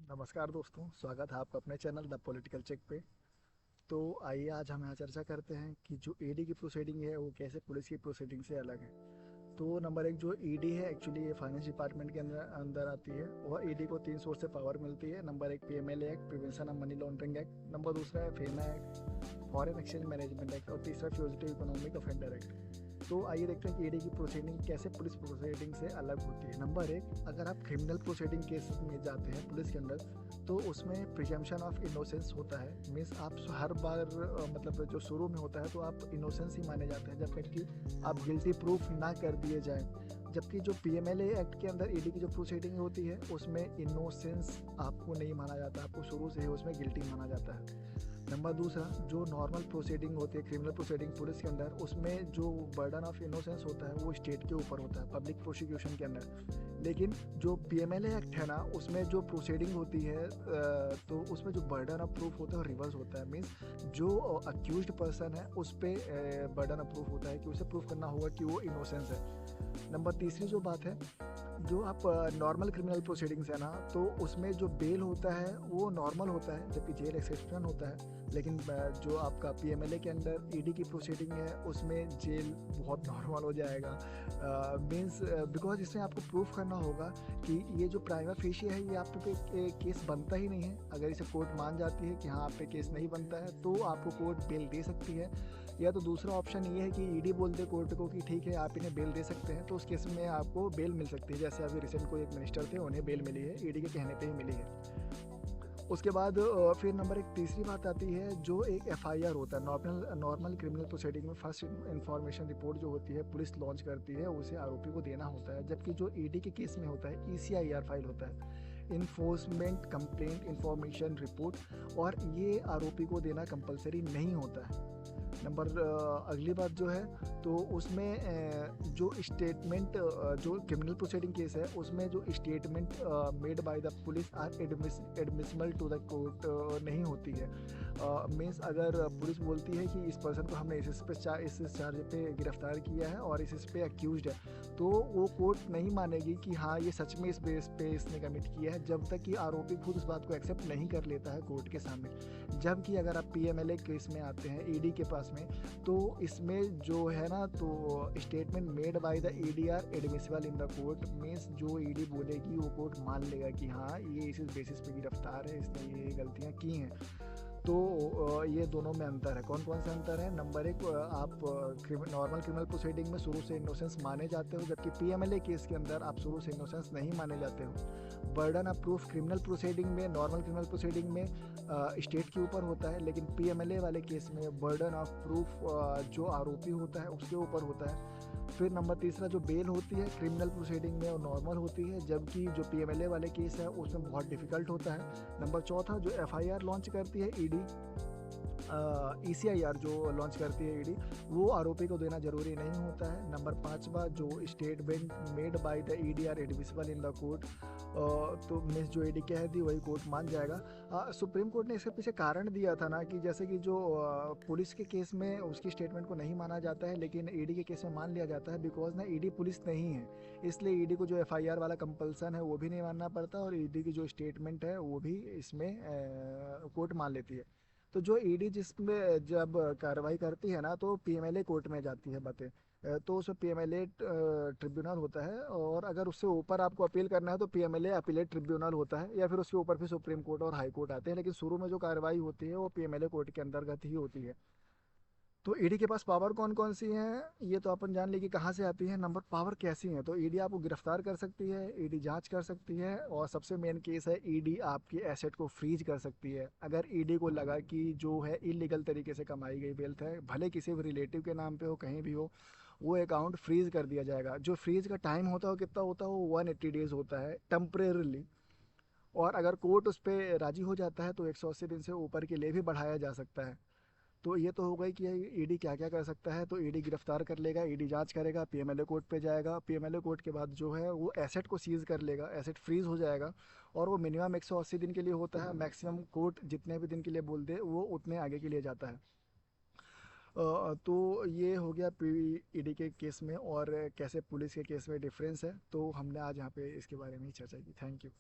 नमस्कार दोस्तों, स्वागत है आपका अपने चैनल द पॉलिटिकल चेक पे। तो आइए आज हम यहाँ चर्चा करते हैं कि जो ईडी की प्रोसीडिंग है वो कैसे पुलिस की प्रोसीडिंग से अलग है। तो नंबर एक, जो ईडी है एक्चुअली ये फाइनेंस डिपार्टमेंट के अंदर अंदर आती है और ईडी को तीन सोर्स से पावर मिलती है। नंबर एक, PMLA act, prevention of money laundering act. Number दूसरा है FEMA act, foreign exchange management act. और तीसरा फ्यूजिटिव इकोनॉमिक ऑफेंडर एक्ट। तो आइए देखते हैं कि ईडी की प्रोसीडिंग कैसे पुलिस प्रोसीडिंग से अलग होती है। नंबर एक, अगर आप क्रिमिनल प्रोसीडिंग केस में जाते हैं पुलिस के अंदर, तो उसमें प्रिजम्पशन ऑफ इनोसेंस होता है। मीन्स आप हर बार मतलब जो शुरू में होता है तो आप इनोसेंस ही माने जाते हैं जब तक कि आप गिल्टी प्रूफ ना कर दिए जाएं। जबकि जो पीएमएलए एक्ट के अंदर ईडी की जो प्रोसीडिंग होती है उसमें इनोसेंस आपको नहीं माना जाता, आपको शुरू से ही उसमें गिल्टी माना जाता है। नंबर दूसरा, जो नॉर्मल प्रोसीडिंग होती है क्रिमिनल प्रोसीडिंग पुलिस के अंदर, उसमें जो बर्डन ऑफ इनोसेंस होता है वो स्टेट के ऊपर होता है, पब्लिक प्रोसिक्यूशन के अंदर। लेकिन जो पीएमएलए एक्ट है ना, उसमें जो प्रोसीडिंग होती है तो उसमें जो बर्डन ऑफ प्रूफ होता है रिवर्स होता है। मीन्स जो अक्यूज्ड पर्सन है उस पर बर्डन ऑफ प्रूफ होता है कि उसे प्रूफ करना होगा कि वो इनोसेंस है। नंबर तीसरी जो बात है, जो आप नॉर्मल क्रिमिनल प्रोसीडिंग्स है ना, तो उसमें जो बेल होता है वो नॉर्मल होता है जबकि जेल एक्सेप्शन होता है। लेकिन जो आपका पीएमएलए के अंदर ईडी की प्रोसीडिंग है उसमें जेल बहुत नॉर्मल हो जाएगा। मीन्स बिकॉज इसमें आपको प्रूफ करना होगा कि ये जो प्राइमा फेशी है ये आप पे केस बनता ही नहीं है। अगर इसे कोर्ट मान जाती है कि हाँ आप पे केस नहीं बनता है तो आपको कोर्ट बेल दे सकती है। या तो दूसरा ऑप्शन ये है कि ईडी बोल दे कोर्ट को कि ठीक है आप इन्हें बेल दे सकते हैं, तो उस केस में आपको बेल मिल सकती है। जैसे अभी रिसेंट को एक मिनिस्टर थे, उन्हें बेल मिली है, ईडी के कहने पे ही मिली है। उसके बाद फिर नंबर एक तीसरी बात आती है, जो एक एफआईआर होता है नॉर्मल क्रिमिनल प्रोसीडिंग में फर्स्ट इंफॉर्मेशन रिपोर्ट जो होती है पुलिस लॉन्च करती है, उसे आरोपी को देना होता है। जबकि जो ईडी के केस में होता है ईसीआईआर फाइल होता है, इन्फोर्समेंट कंप्लेंट इंफॉर्मेशन रिपोर्ट, और ये आरोपी को देना कंपलसरी नहीं होता है। नंबर अगली बात जो है, तो उसमें जो स्टेटमेंट जो क्रिमिनल प्रोसीडिंग केस है उसमें जो statement made by the police are admissible to the court नहीं होती है। मीन्स अगर पुलिस बोलती है कि इस पर्सन को हमने इस चार्ज पे गिरफ्तार किया है और इस पे अक्यूज्ड है, तो वो कोर्ट नहीं मानेगी कि हाँ ये सच में इस बेस पे इसने कमिट किया है जब तक कि आरोपी खुद उस बात को एक्सेप्ट नहीं कर लेता है कोर्ट के सामने। जबकि अगर आप पीएमएलए केस में आते हैं ईडी के पास में, तो इसमें जो है ना, तो statement made by the ED are admissible in the court. Means जो ईडी बोलेगी वो कोर्ट मान लेगा कि हाँ ये इस बेसिस पे गिरफ्तार है, इसने ये गलतियाँ की हैं। तो ये दोनों में अंतर है। कौन कौन सा अंतर है? नंबर एक, आप नॉर्मल क्रिमिनल प्रोसीडिंग में शुरू से इनोसेंस माने जाते हो, जबकि पीएमएलए केस के अंदर आप शुरू से इनोसेंस नहीं माने जाते हो। Burden of proof criminal proceeding में, नॉर्मल क्रिमिनल प्रोसीडिंग में स्टेट के ऊपर होता है, लेकिन पीएमएलए वाले केस में बर्डन ऑफ प्रूफ जो आरोपी होता है उसके ऊपर होता है। फिर नंबर तीसरा, जो बेल होती है क्रिमिनल प्रोसीडिंग में वो नॉर्मल होती है, जबकि जो पीएमएलए वाले केस है उसमें बहुत डिफिकल्ट होता है। नंबर चौथा, जो एफआईआर लॉन्च करती है ईडी, ईसीआईआर जो लॉन्च करती है ईडी, वो आरोपी को देना जरूरी नहीं होता है। नंबर पाँचवा, जो statement made by the ED are admissible in the court, तो मीन्स जो ईडी कह दी वही कोर्ट मान जाएगा। सुप्रीम कोर्ट ने इसके पीछे कारण दिया था ना, कि जैसे कि जो पुलिस के केस में उसकी स्टेटमेंट को नहीं माना जाता है लेकिन ईडी के केस में मान लिया जाता है, बिकॉज ना ईडी पुलिस नहीं है, इसलिए ईडी को जो एफआईआर वाला कंपल्सन है वो भी नहीं मानना पड़ता, और ईडी की जो स्टेटमेंट है वो भी इसमें कोर्ट मान लेती है। तो जो ईडी जिसमें जब कार्रवाई करती है ना, तो पीएमएलए कोर्ट में जाती है बातें। तो उसमें पीएमएलए ट्रिब्यूनल होता है, और अगर उससे ऊपर आपको अपील करना है तो पीएमएलए अपीलेट ट्रिब्यूनल होता है, या फिर उसके ऊपर भी सुप्रीम कोर्ट और हाई कोर्ट आते हैं। लेकिन शुरू में जो कार्रवाई होती है वो पीएमएलए कोर्ट के अंतर्गत ही होती है। तो ईडी के पास पावर कौन कौन सी हैं ये तो अपन जान ली कि कहाँ से आती है। नंबर पावर कैसी है, तो ईडी आपको गिरफ्तार कर सकती है, ईडी जांच कर सकती है, और सबसे मेन केस है ईडी आपके एसेट को फ्रीज कर सकती है। अगर ईडी को लगा कि जो है इलीगल तरीके से कमाई गई वेल्थ है, भले किसी भी रिलेटिव के नाम पे हो, कहीं भी हो, वो अकाउंट फ्रीज कर दिया जाएगा। जो फ्रीज का टाइम होता है वो कितना होता है? वो 180 डेज होता है टेम्परेरली। और अगर कोर्ट उस पर राजी हो जाता है तो 180 दिन से ऊपर के लिए भी बढ़ाया जा सकता है। तो ये तो हो गई कि ईडी क्या क्या कर सकता है। तो ईडी गिरफ्तार कर लेगा, ईडी जांच करेगा, पीएमएलए कोर्ट पे जाएगा, पीएमएलए कोर्ट के बाद जो है वो एसेट को सीज कर लेगा, एसेट फ्रीज हो जाएगा। और वो मिनिमम 180 दिन के लिए होता है, मैक्सिमम कोर्ट जितने भी दिन के लिए बोल दे वो उतने आगे के लिए जाता है। तो ये हो गया ईडी के केस में, और कैसे पुलिस के केस में डिफरेंस है, तो हमने आज यहाँ पे इसके बारे में ही चर्चा की। Thank you.